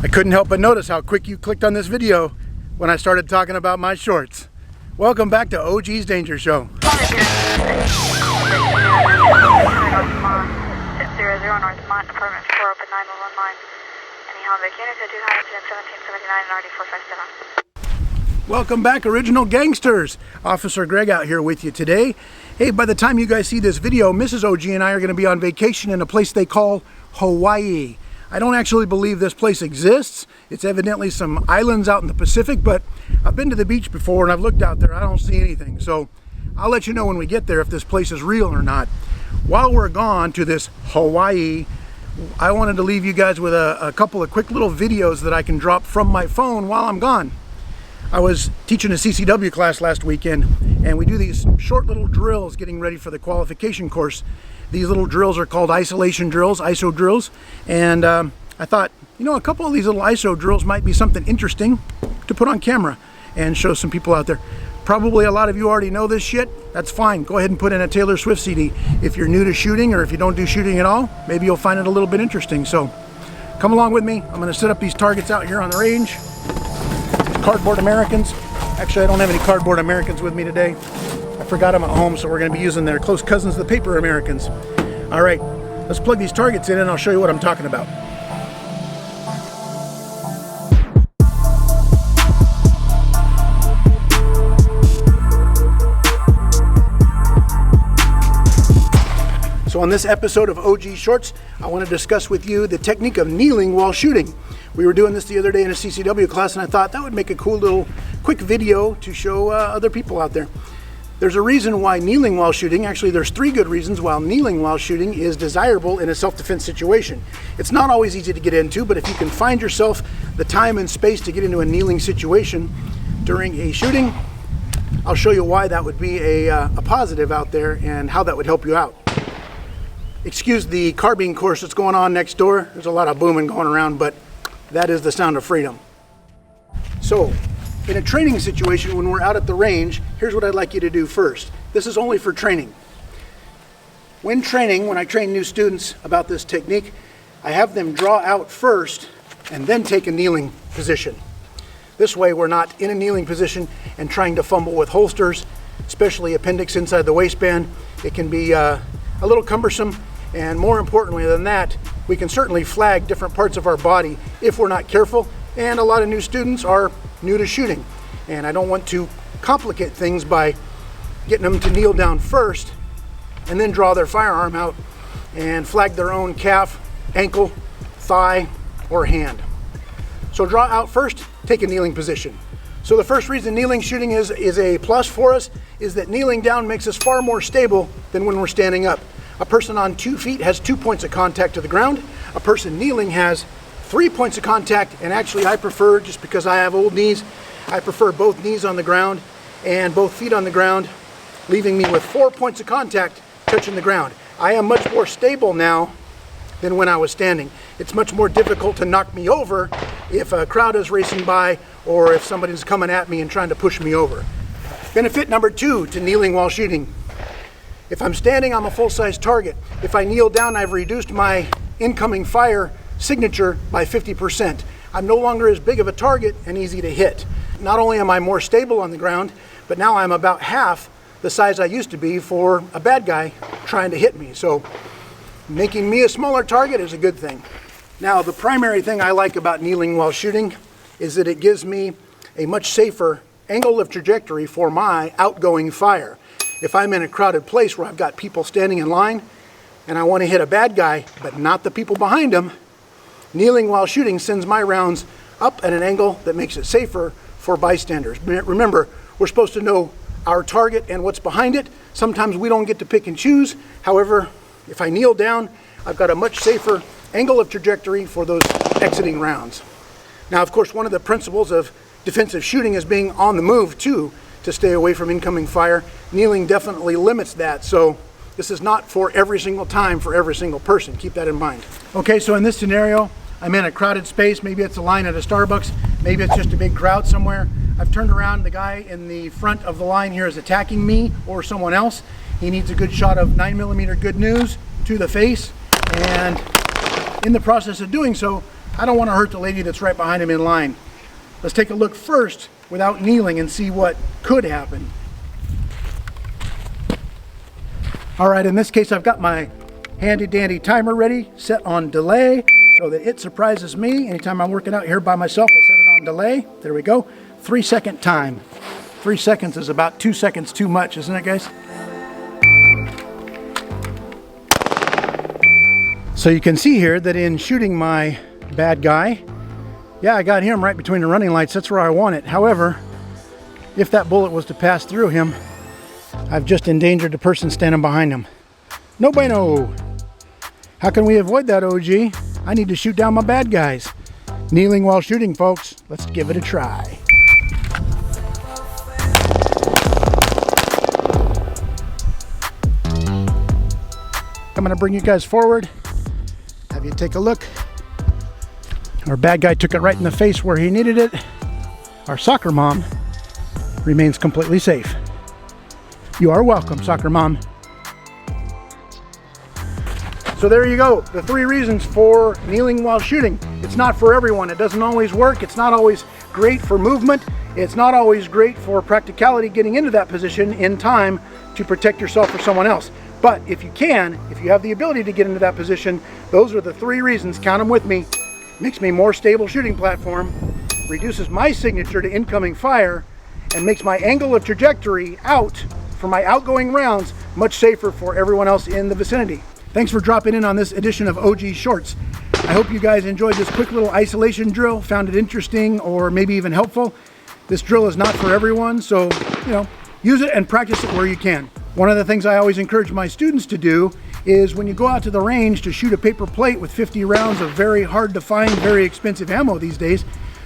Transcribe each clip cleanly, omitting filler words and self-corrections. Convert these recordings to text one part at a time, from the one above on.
I couldn't help but notice how quick you clicked on this video when I started talking about my shorts. Welcome back to OG's Danger Show. Welcome back, original gangsters. Officer Greg out here with you today. Hey, by the time you guys see this video, Mrs. OG and I are going to be on vacation in a place they call Hawaii. I don't actually believe this place exists. It's evidently some islands out in the Pacific, but I've been to the beach before and I've looked out there. I don't see anything. So I'll let you know when we get there if this place is real or not. While we're gone to this Hawaii, I wanted to leave you guys with a couple of quick little videos that I can drop from my phone while I'm gone. I was teaching a CCW class last weekend, and we do these short little drills getting ready for the qualification course. These little drills are called isolation drills, ISO drills, and I thought, you know, a couple of these little ISO drills might be something interesting to put on camera and show some people out there. Probably a lot of you already know this shit. That's fine. Go ahead and put in a Taylor Swift CD. If you're new to shooting, or if you don't do shooting at all, maybe you'll find it a little bit interesting. So come along with me. I'm going to set up these targets out here on the range. These cardboard Americans. Actually, I don't have any cardboard Americans with me today. I forgot them at home, so we're going to be using their close cousins, the paper Americans. All right, let's plug these targets in and I'll show you what I'm talking about. So on this episode of OG Shorts, I want to discuss with you the technique of kneeling while shooting. We were doing this the other day in a CCW class, and I thought that would make a cool little quick video to show other people out there. There's a reason why kneeling while shooting, actually there's 3 good reasons why kneeling while shooting is desirable in a self-defense situation. It's not always easy to get into, but if you can find yourself the time and space to get into a kneeling situation during a shooting, I'll show you why that would be a positive out there and how that would help you out. Excuse the carbine course that's going on next door. There's a lot of booming going around, but that is the sound of freedom. So, in a training situation, when we're out at the range, here's what I'd like you to do first. This is only for training. When training, when I train new students about this technique, I have them draw out first and then take a kneeling position. This way we're not in a kneeling position and trying to fumble with holsters, especially appendix inside the waistband. It can be a little cumbersome, and more importantly than that, we can certainly flag different parts of our body if we're not careful, and a lot of new students are new to shooting, and I don't want to complicate things by getting them to kneel down first and then draw their firearm out and flag their own calf, ankle, thigh, or hand. So draw out first, take a kneeling position. So the first reason kneeling shooting is a plus for us is that kneeling down makes us far more stable than when we're standing up. A person on 2 feet has 2 points of contact to the ground. A person kneeling has 3 points of contact, and actually I prefer, just because I have old knees, I prefer both knees on the ground and both feet on the ground, leaving me with 4 points of contact touching the ground. I am much more stable now than when I was standing. It's much more difficult to knock me over if a crowd is racing by or if somebody's coming at me and trying to push me over. Benefit number 2 to kneeling while shooting. If I'm standing, I'm a full-size target. If I kneel down, I've reduced my incoming fire signature by 50%. I'm no longer as big of a target and easy to hit. Not only am I more stable on the ground, but now I'm about half the size I used to be for a bad guy trying to hit me. So making me a smaller target is a good thing. Now, the primary thing I like about kneeling while shooting is that it gives me a much safer angle of trajectory for my outgoing fire. If I'm in a crowded place where I've got people standing in line and I want to hit a bad guy, but not the people behind him, kneeling while shooting sends my rounds up at an angle that makes it safer for bystanders. Remember, we're supposed to know our target and what's behind it. Sometimes we don't get to pick and choose. However, if I kneel down, I've got a much safer angle of trajectory for those exiting rounds. Now, of course, one of the principles of defensive shooting is being on the move too, to stay away from incoming fire. Kneeling definitely limits that, so this is not for every single time for every single person. Keep that in mind. Okay, so in this scenario, I'm in a crowded space. Maybe it's a line at a Starbucks. Maybe it's just a big crowd somewhere. I've turned around. The guy in the front of the line here is attacking me or someone else. He needs a good shot of 9mm good news to the face, and in the process of doing so, I don't want to hurt the lady that's right behind him in line. Let's take a look first without kneeling and see what could happen. All right, in this case, I've got my handy dandy timer ready, set on delay, so that it surprises me. Anytime I'm working out here by myself, I set it on delay. There we go. 3-second time. 3 seconds is about 2 seconds too much, isn't it, guys? So you can see here that in shooting my bad guy, yeah, I got him right between the running lights. That's where I want it. However, if that bullet was to pass through him, I've just endangered the person standing behind him. No bueno. How can we avoid that, OG? I need to shoot down my bad guys. Kneeling while shooting, folks. Let's give it a try. I'm going to bring you guys forward, have you take a look. Our bad guy took it right in the face where he needed it. Our soccer mom remains completely safe. You are welcome, soccer mom. So there you go, the 3 reasons for kneeling while shooting. It's not for everyone. It doesn't always work. It's not always great for movement. It's not always great for practicality getting into that position in time to protect yourself or someone else. But if you can, if you have the ability to get into that position, those are the 3 reasons, count them with me. Makes me more stable shooting platform, reduces my signature to incoming fire, and makes my angle of trajectory out for my outgoing rounds much safer for everyone else in the vicinity. Thanks for dropping in on this edition of OG Shorts. I hope you guys enjoyed this quick little isolation drill, found it interesting or maybe even helpful. This drill is not for everyone, so use it and practice it where you can. One of the things I always encourage my students to do is when you go out to the range to shoot a paper plate with 50 rounds of very hard to find, very expensive ammo these days,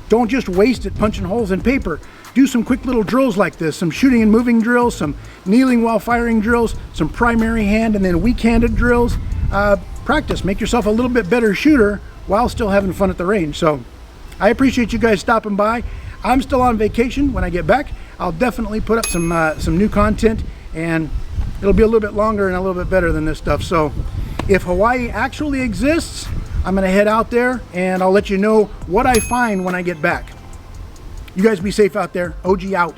don't just waste it punching holes in paper. Do some quick little drills like this, some shooting and moving drills, some kneeling while firing drills, some primary hand and then weak-handed drills. Practice, make yourself a little bit better shooter while still having fun at the range. So I appreciate you guys stopping by. I'm still on vacation. When I get back, I'll definitely put up some new content, and it'll be a little bit longer and a little bit better than this stuff. So if Hawaii actually exists, I'm gonna head out there and I'll let you know what I find when I get back. You guys be safe out there. OG out.